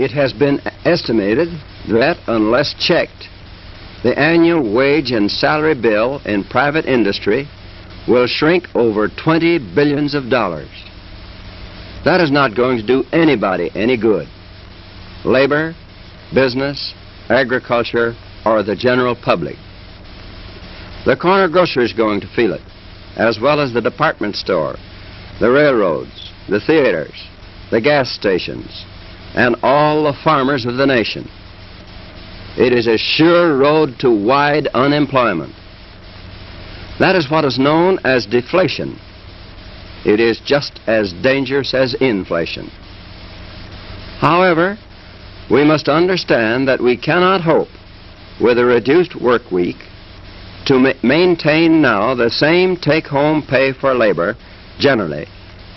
It has been estimated that, unless checked, the annual wage and salary bill in private industry will shrink over $20 billion. That is not going to do anybody any good. Labor, business, agriculture, or the general public. The corner grocer is going to feel it, as well as the department store, the railroads, the theaters, the gas stations, and all the farmers of the nation. It is a sure road to wide unemployment. That is what is known as deflation. It is just as dangerous as inflation. However, we must understand that we cannot hope, with a reduced work week, to maintain now the same take-home pay for labor, generally,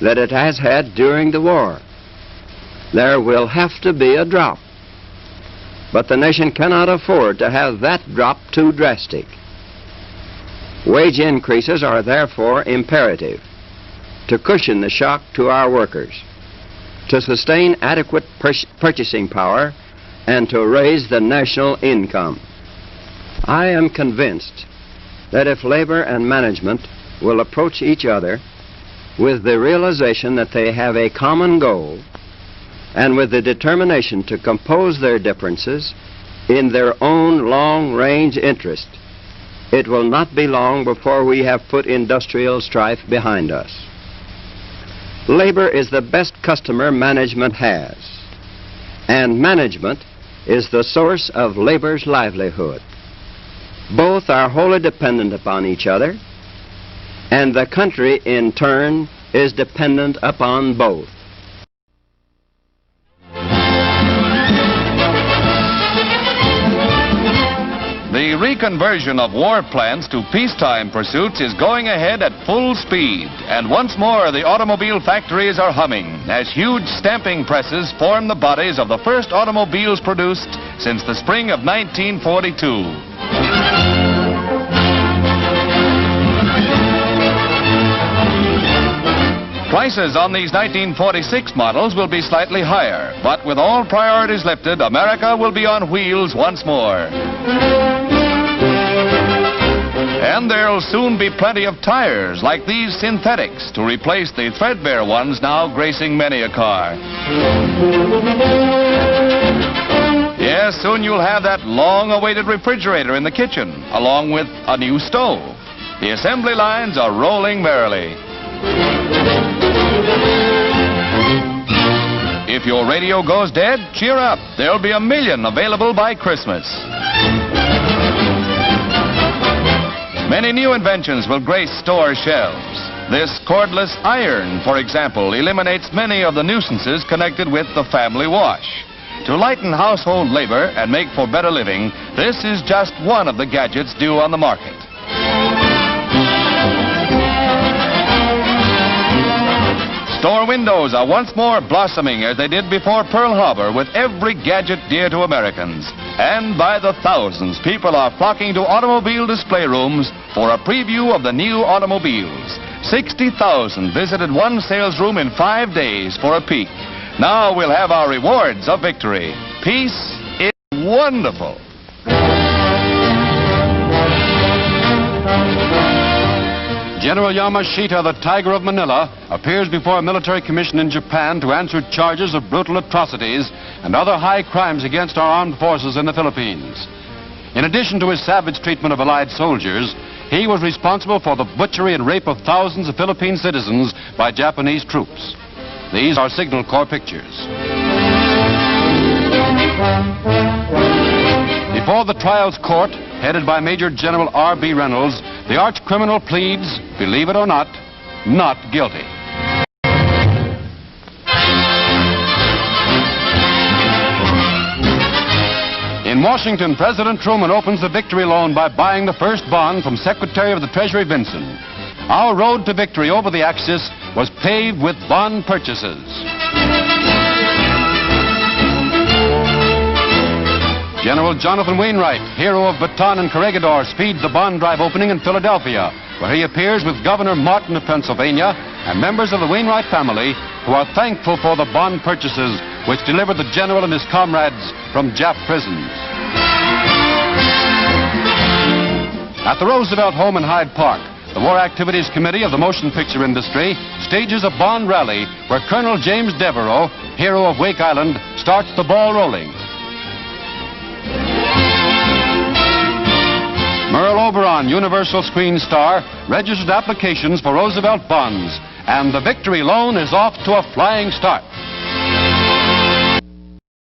that it has had during the war. There will have to be a drop. But the nation cannot afford to have that drop too drastic. Wage increases are therefore imperative to cushion the shock to our workers, to sustain adequate purchasing power, and to raise the national income. I am convinced that if labor and management will approach each other with the realization that they have a common goal and with the determination to compose their differences in their own long-range interest, it will not be long before we have put industrial strife behind us. Labor is the best customer management has, and management is the source of labor's livelihood. Both are wholly dependent upon each other, and the country, in turn, is dependent upon both. The reconversion of war plants to peacetime pursuits is going ahead at full speed, and once more the automobile factories are humming as huge stamping presses form the bodies of the first automobiles produced since the spring of 1942. Prices on these 1946 models will be slightly higher, but with all priorities lifted, America will be on wheels once more. And there'll soon be plenty of tires like these synthetics to replace the threadbare ones now gracing many a car. Yes, soon you'll have that long-awaited refrigerator in the kitchen, along with a new stove. The assembly lines are rolling merrily. If your radio goes dead, cheer up. There'll be 1 million available by Christmas. Many new inventions will grace store shelves. This cordless iron, for example, eliminates many of the nuisances connected with the family wash. To lighten household labor and make for better living, this is just one of the gadgets due on the market. Store windows are once more blossoming as they did before Pearl Harbor, with every gadget dear to Americans. And by the thousands, people are flocking to automobile display rooms for a preview of the new automobiles. 60,000 visited one sales room in 5 days for a peek. Now we'll have our rewards of victory. Peace is wonderful. General Yamashita, the Tiger of Manila, appears before a military commission in Japan to answer charges of brutal atrocities and other high crimes against our armed forces in the Philippines. In addition to his savage treatment of Allied soldiers, he was responsible for the butchery and rape of thousands of Philippine citizens by Japanese troops. These are Signal Corps pictures. Before the trials court, headed by Major General R.B. Reynolds, the arch criminal pleads, believe it or not guilty. In Washington, President Truman opens the victory loan by buying the first bond from Secretary of the Treasury Winston. Our road to victory over the Axis was paved with bond purchases. General Jonathan Wainwright, hero of Bataan and Corregidor, speeds the bond drive opening in Philadelphia, where he appears with Governor Martin of Pennsylvania and members of the Wainwright family, who are thankful for the bond purchases which delivered the general and his comrades from Jap prisons. At the Roosevelt home in Hyde Park, the War Activities Committee of the motion picture industry stages a Bond rally where Colonel James Devereaux, hero of Wake Island, starts the ball rolling. Merle Oberon, Universal Screen star, registered applications for Roosevelt bonds, and the Victory Loan is off to a flying start.